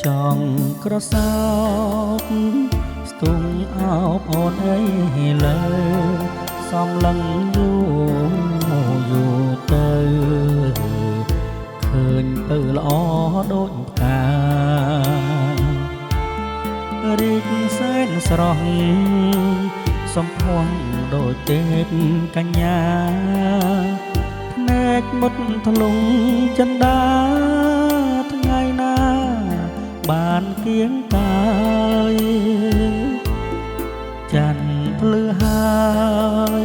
ចង់ក្រសោបស្ទង់អោបអូនអីលើសំឡឹងយូយូទៅឃើញទៅល្អដូចផ្ការីកសែនស្រស់សំភ័ងដូចទេពកញ្ញាភ្នែកមុតធ្លុងចិន្តាថ្ងៃណាបានគៀងកាយច័ន្ទភ្លឺហើយ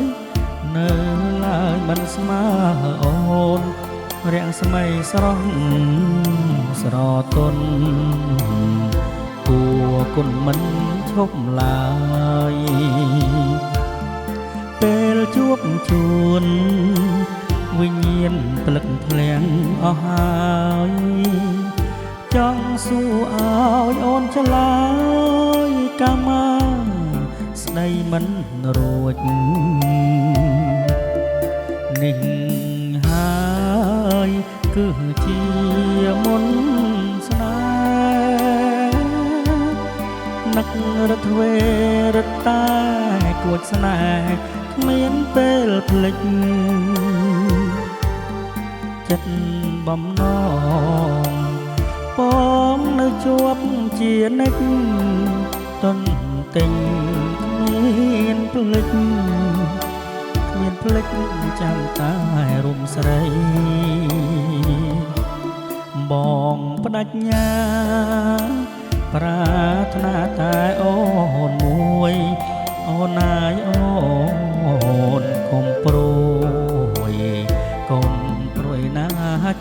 នៅឡើយមិនស្មើអូនរាំងស្មៃស្រស់ស្រទន់គួរគុណមិនឈប់ឡើយពេលជួបជួនវិញ្ញាណផ្លឹកភ្លាំងអស់ហើយចង់សួរឲ្យអូនឆ្លើយកាមាស្ដីមិនរួចនេះហើយគឺជាមុនស្នេហ៍នឹករត់វេរត់តែគួចស្នេហ៍គ្មានពេលភ្លេចចិត្តបំណងបងនៅជាប់ជានិច្ចទុនទិញគ្មានភ្លេចចាំតែរុំស្រីបងបដិញ្ញាប្រាថ្នាតែអូនមួយអូនណាយអូនកុំព្រួយកុំព្រួយណា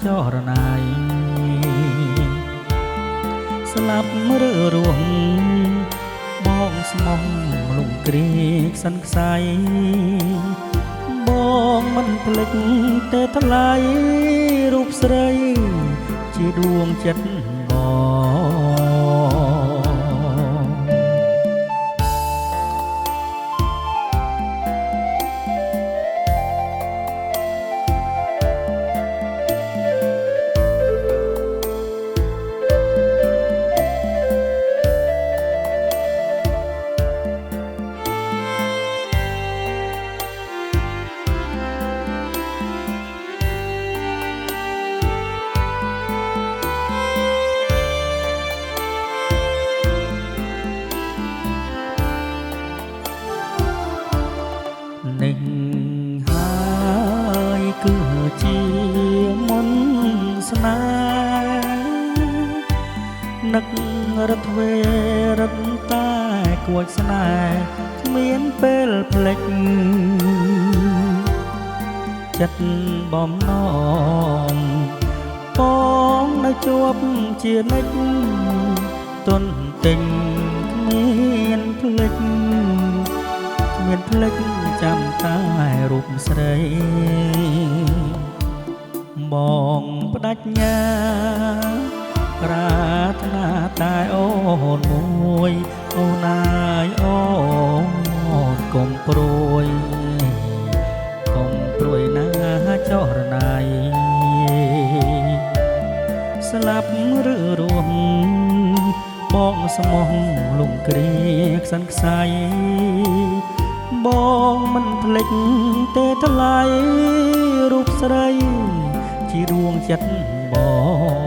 ចរណៃស្លាប់ឬរស់បងស្មោះលំគ្រីកសិនខ្សៃបងមិនភ្លេចទេថ្លៃរូបស្រីជាដួងចិត្តនេះហើយគឺជាមុនស្នេហ៍នឹករត់វេរត់តែគួចស្នេហ៍គ្មានពេលភ្លេចចិត្តបំណងបងនៅជាប់ជានិច្ចទុនទិញគ្មានភ្លេចចាំតែរូបស្រីបងបដិញ្ញាប្រាថ្នាតែអូនមួយអូនណាយអូនកុំព្រួយណាចរណៃស្លាប់ឬរស់បងស្មោះលំគ្រីកសិនខ្សៃបងមិនភ្លេចទេថ្លៃរូបស្រីជាដួងចិត្តបង